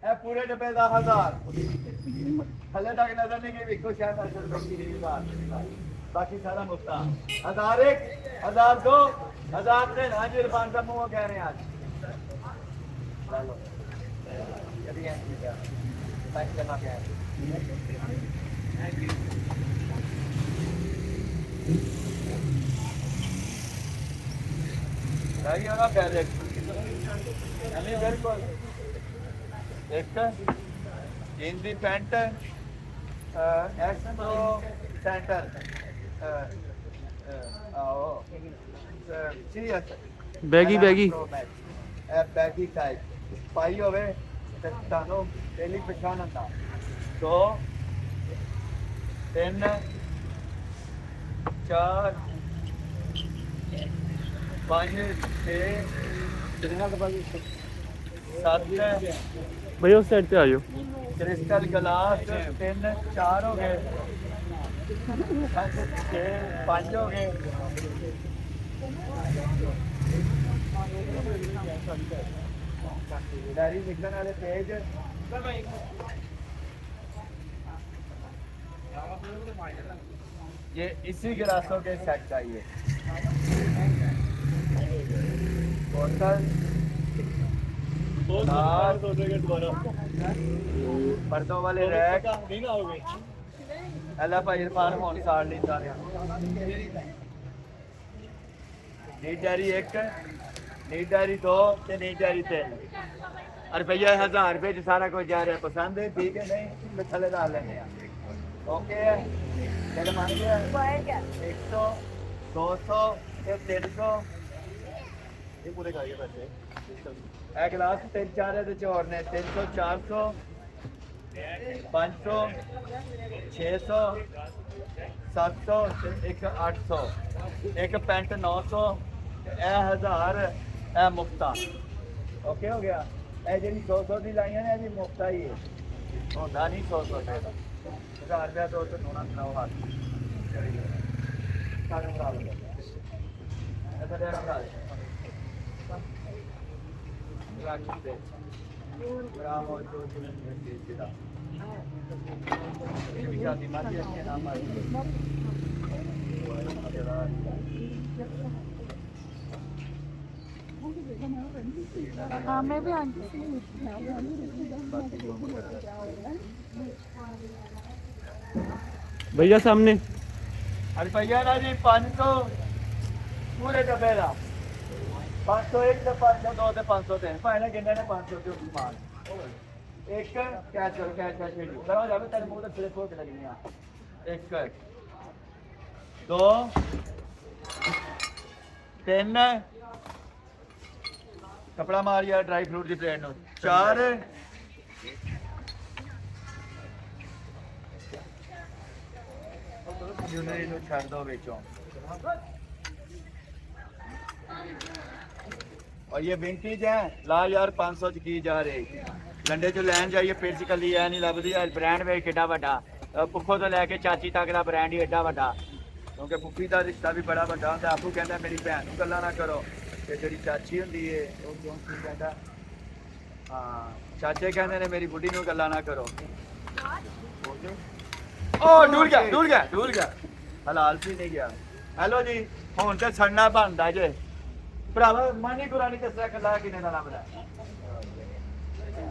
ਇਹ ਪੂਰੇ ਡੱਬੇ ਦਾ 1000 ਹਲੇ ਤੱਕ ਨਜ਼ਰ ਨਹੀਂ ਗਈ ਵੇਖੋ ਸ਼ਾਇਦ ਅਸਲ ਬੈਠੀ ਨਹੀਂ ਬਾਕੀ ਸਾਰਾ ਮੁਫਤਾ 1001 1002 1003 ਹਾਂਜੀ ਰਬਾਨ ਦਾ ਮੂੰਹ ਕਹਿ ਰਹੇ ਅੱਜ ਕਦੀ ਐਂ ਕੀਤਾ ਮੈਂ ਕਿਹਾ ਕਿ Lagi orang balik. Ini बिल्कुल एक हिंदी पैंट एक्सप्रो centre baggy baggy baggy type पाई होवे तानो डेली पहचान आता 2 3 4 5 6 7 भैया उस साइड पे आ जाओ क्रिस्टल गिलास 3 4 हो गए 5 हो गए डायरी लिखने वाले पेज ये इसी गिलासों के सेट चाहिए बोतल पर्दों वाले रैक अल्लाह भाई इरफान होन साड़ नहीं सारे नीट डायरी 1 नीट डायरी 2 ते नीट डायरी 3 रुपया 1000 रुपये च सारा कुछ जा रहा है पसंद है ठीक है नहीं मैं थले डाल लेंगे ओके चलो मान गया 100 200 300 ये पूरे खाइए पैसे एक गिलास 3 4 है तो और ने 300 400 500 600 700 एक 800 एक पैंट 900 ए 1000 ए मुफ्ता ओके हो गया ए जी 100 की लाइया ने जी मुफ्ता ही है होता नहीं 100 रुपये का 1000 रुपया तो नोना सुनाओ हाथ हाँ मैं भी आंटी भैया सामने अरे भैया ना जी 500 पूरे डब्बे का 501 से 502 से 503 भाई गिनने ने 500 के माल एक कैच करो कैच लगाओ जावे तेरे मुंह ते सिर्फ फोट लगनी है एक 2 3 कपड़ा मार यार ड्राई फ्रूट की प्लेट नो 4 यूनिट नु छड़ दो बेचो और ये विंटेज है ला यार 500 च की जा रहे गंडे चो लैन जाइए पेट च कली है नहीं लभदी ब्रांड वे किड्डा वड्डा पुप्पो तो लैके चाची तक का ब्रांड ही एड्डा वड्डा क्योंकि पुप्पी का रिश्ता भी बड़ा वड्डा होंदा आपू कहंदा मेरी भैन नूं गल्लां ना करो ते जेहड़ी चाची हुंदी है वो क्यों की कहंदा हां चाचे कहंदे ने मेरी बुढ़ी नूं गल्लां ना करो ओ डूल गया हलाल भी नहीं गया हेलो जी हुण ते सड़ना बनदा जे भरावा मानी कुरानी दसया कला किने दा लभदा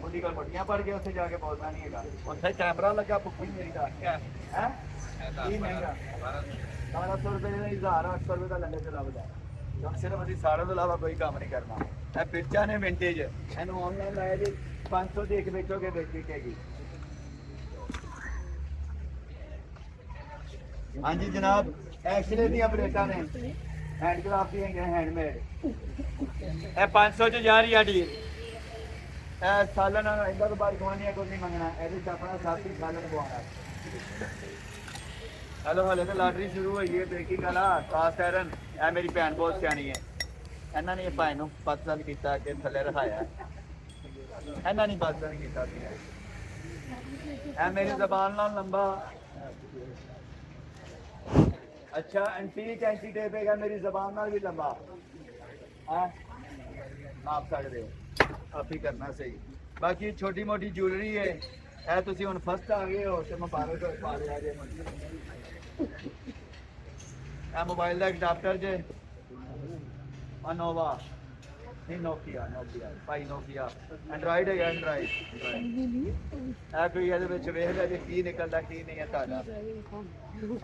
बुढ़ी कोल मोटियां पड़ गए उत्थे जाके बोलना नहीं हैगा उत्थे कैमरा लगा पुप्पी मेरी दा हैं की महंगा 1200 रुपए ਦਾ 1800 रुपए ਦਾ ਲੰਡੇ ਤੇ ਲੱਭਦਾ ਜਦ ਸਿਰਫ ਅਸੀਂ ਸਾੜਨ ਤੋਂ ਇਲਾਵਾ ਕੋਈ ਕੰਮ ਨਹੀਂ ਕਰਨਾ ਇਹ ਪਿੱਚਾਂ ਨੇ ਵਿੰਟੇਜ ਇਹਨੂੰ ਆਨਲਾਈਨ ਲਾਇਆ ਜੀ 500 ਦੇ ਇੱਕ ਵੇਚੋਗੇ ਵੇਚੇਗੀ हाँ जी जनाब एक्सरे दी प्लेटा ने हैंडक्राफ्ट दी है हैंडमेड ए 500 च जा रही है डील ए सालन इंदा तो बार गवानिया कोई नहीं मंगना ए ते अपना साथी सालन गवाना हेलो हले तो लॉटरी शुरू हुई है देखी गला कास्ट आयरन ए मेरी भैन बहुत सियानी है इन्हां ने भाई नु पसंद कीता कि थले रखाया इन्हां ने पसंद कीता ए मेरी ज़बान नाल लंबा अच्छा एंटीक एंटी टेप है मेरी जबान नाल भी लंबा है नाप सकते हो आप ही करना सही ਬਾਕੀ ਛੋਟੀ ਮੋਟੀ ਜੁਐਲਰੀ ਹੈ ਇਹ ਤੁਸੀਂ ਹੁਣ ਫਸਟ ਆ ਗਏ ਹੋ ਤੇ ਮੁਬਾਰਕ ਹੋ ਪਾ ਲਿਆ ਜੇ ਇਹ ਮੋਬਾਈਲ ਦਾ ਅਡਾਪਟਰ ਜੇ ਅਨੋਵਾ ਨਹੀਂ ਨੋਕੀਆ ਭਾਈ ਨੋਕੀਆ ਐਂਡਰਾਇਡ ਹੈ ਐਂਡਰਾਇਡ ਇਹ ਕੋਈ ਇਹਦੇ ਵਿੱਚ ਵੇਖ ਲੈ ਜੇ ਕੀ ਨਿਕਲਦਾ ਕੀ ਨਹੀਂ ਹੈ ਤੁਹਾਡਾ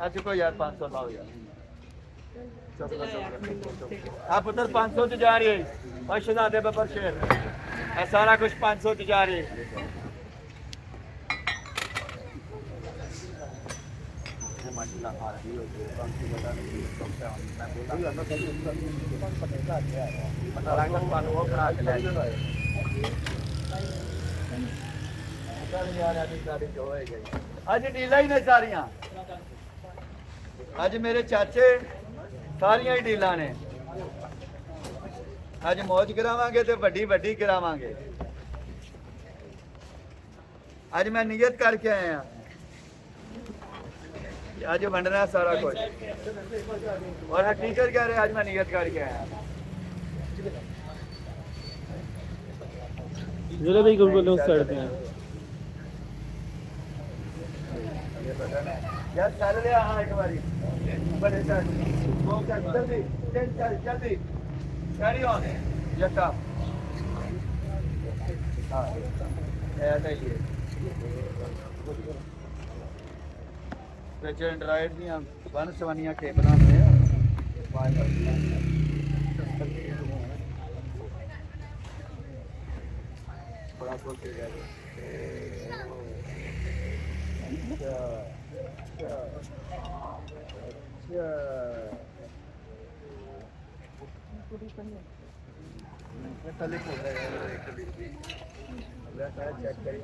ਅੱਜ ਕੋਈ ਯਾਰ 500 ਲਾਓ ਯਾਰ ਆ ਪੁੱਤਰ 500 ਚ ਜਾ ਰਹੀ ਹੈ और शहजादे बबर शेर ये सारा कुछ 500 च जा रही अज डील ही ने सारिया अज मेरे चाचे सारिया ही डील ने ਅੱਜ ਮौज ਕਰਾਵਾਂਗੇ ਤੇ ਵੱਡੀ ਵੱਡੀ ਕਰਾਵਾਂਗੇ ਅੱਜ ਮੈਂ ਨਿਯਤ ਕਰਕੇ ਆਇਆ ਅੱਜ ਵੰਡਣਾ ਸਾਰਾ ਕੁਝ ਔਰ ਹਕੀਕਤ ਕਹਿ ਰਹੇ ਅੱਜ ਮੈਂ ਨਿਯਤ ਕਰਕੇ ਆਇਆ जरा भाई कब बोले उस साइड पे हैं यार चल रहा हां एक बारी बड़े चल वो क्या जल्दी चल जल्दी कैरी ऑन जट्टा हां ऐसा ही है पेचेंट राइट ਦੀਆਂ ਬਨ ਸਵਨੀਆਂ ਕੇਬਲਾਂ ਨੇ बड़ा खोल के गया कल खोल रहा है चेक करें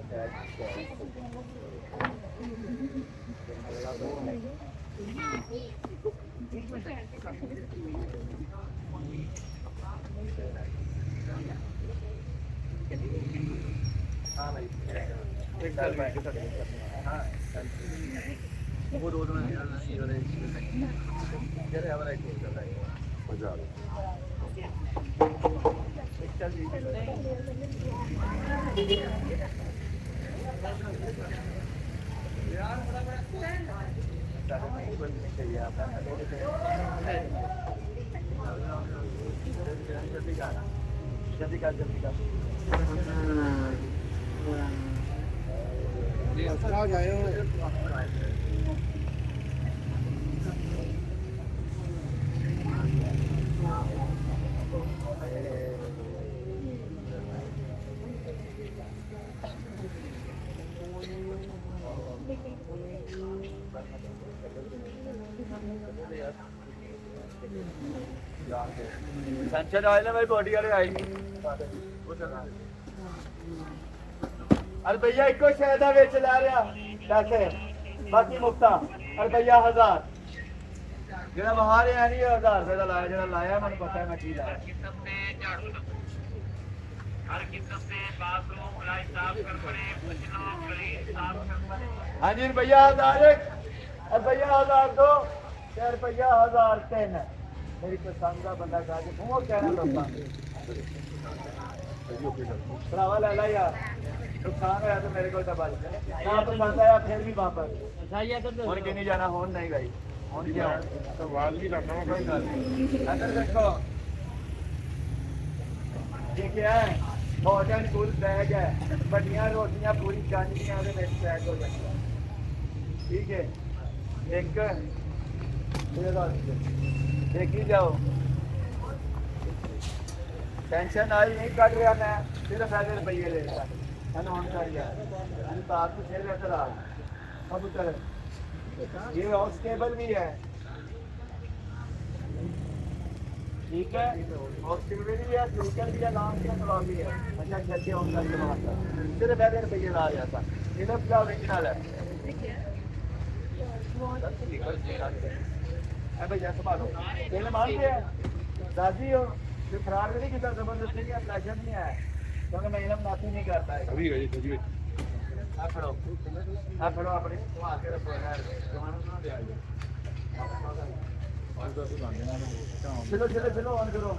हाँ भाई एक साल में हाँ वो रोड में जरा हमारा एक चल रहा है मजा आ रहा जल्दी कर सनसेट ऑयल है भाई बॉडी वाले आई रुपया एको शायद बेच ला रहा पैसे बाकी मुफ्ता रुपया 1000 ਜਿਹੜਾ ਬਾਹਰ ਹੈ ਨਹੀਂ 1000 ਰੁਪਏ ਦਾ ਲਾਇਆ ਜਿਹੜਾ ਲਾਇਆ ਮੈਨੂੰ ਪਤਾ ਹੈ ਮੈਂ ਕੀ ਲਾਇਆ ਹਰ ਕਿਸਮ ਦੇ ਬਾਥਰੂਮ ਲਾਈਟ ਸਾਫ ਕਰ ਪੜੇ ਪੁੱਛਣਾ ਕਰੀ ਸਾਫ ਕਰ ਪੜੇ ਹਾਂਜੀ ਰੁਪਇਆ 1000 ਰੁਪਇਆ 1000 ਦੋ ਤੇ ਰੁਪਇਆ 1003 मेरी पसंद का बंदा कहा कि वो कहना लगता भरावा ले ला यार नुकसान होया तो मेरे को दबा ना पसंद आया फिर भी वापस हुन कि नहीं जाना हुन नहीं गई हुन क्या तो वाल भी करना कोई गल नहीं अंदर देखो ये क्या है हॉट एंड कूल बैग है बढ़िया रोटियां पूरी चांदियां दे विच पैक हो जांदियां ठीक है एक ये देखी जाओ टेंशन आई नहीं कट रहा मैं सिर्फ ऐसे रुपये ले रहा है ना बात तो फिर लेकर आ अब उतर ये हाउस केबल भी है ठीक है हाउस केबल भी है स्पीकर भी है लाउंज का कलॉक भी है अच्छा चलते ऑन करके मारता सिर्फ ऐसे रुपये ला रहा था ये तो क्या ओरिजिनल है भैया संभालो तेल मार दिया दादी हो फिर फरार भी नहीं किया जबरदस्ती नहीं प्रेशर नहीं आया क्योंकि मैं इलम नाती नहीं करता है अभी गई आप खड़ो अपने तो आके रखो यार चलो चलो चलो ऑन करो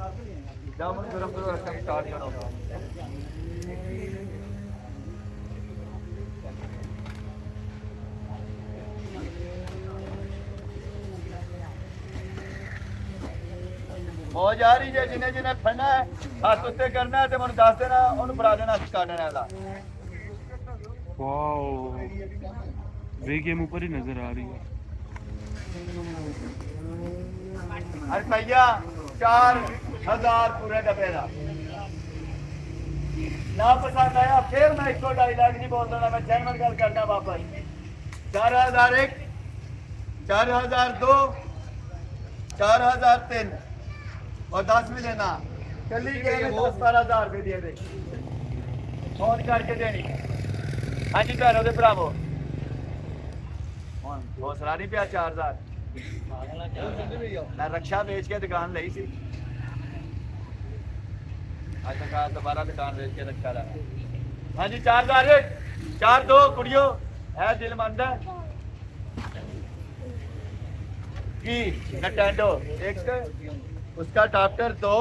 जाओ मन गरम करो रखा स्टार्ट करो मौज आ रही है जिन्हें जिन्हें फड़ना है हाथ उत्ते करना है तो मैं दस देना उन्हें फड़ा देना काटने वाला वाओ वे गेम ऊपर ही नजर आ रही है। रुपया 4000 पूरे डब्बे का ना पसंद आया फिर मैं इसको डायलॉग नहीं बोल देना मैं जैनवन गल करना वापस 4001 4002 4003 और 10 भी लेना कली के 10-12,000 रुपए दिए दे फोन करके देनी हाँ जी भैनों के भरावो हौसला नहीं पिया 4000 मैं रक्षा बेच के दुकान ली सी आज तक दोबारा दुकान बेच के रखा रहा हाँ जी 4001 4-2 कुड़ियों है दिल मंद है की नटेंडो एक उसका टॉप्टर 2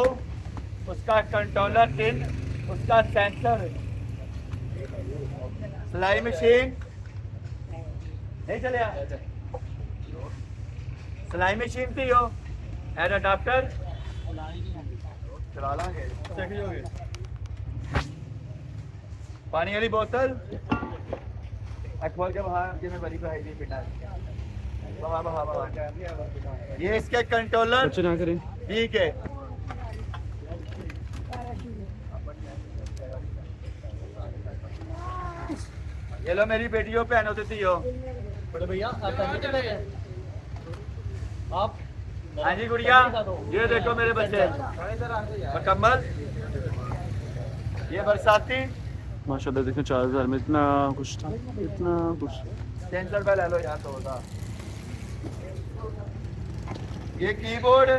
उसका कंट्रोलर 3 उसका सेंसर सिलाई मशीन नहीं चलिया सिलाई मशीन थी हो एड अडाप्टर चला लांगे चेक होगे पानी वाली बोतल खोल के बाहर जिन्हें बड़ी भाई नहीं पिटा ये इसके कंट्रोलर कुछ ना करें। ठीक है ये लो मेरी बेटियों बहनों देती हो बड़े भैया आप हाँ जी गुड़िया ये देखो मेरे बच्चे मुकम्मल ये बरसाती माशाल्लाह देखें 4000 में इतना कुछ था, इतना कुछ। 300 रुपये ले लो यार तो होता ये कीबोर्ड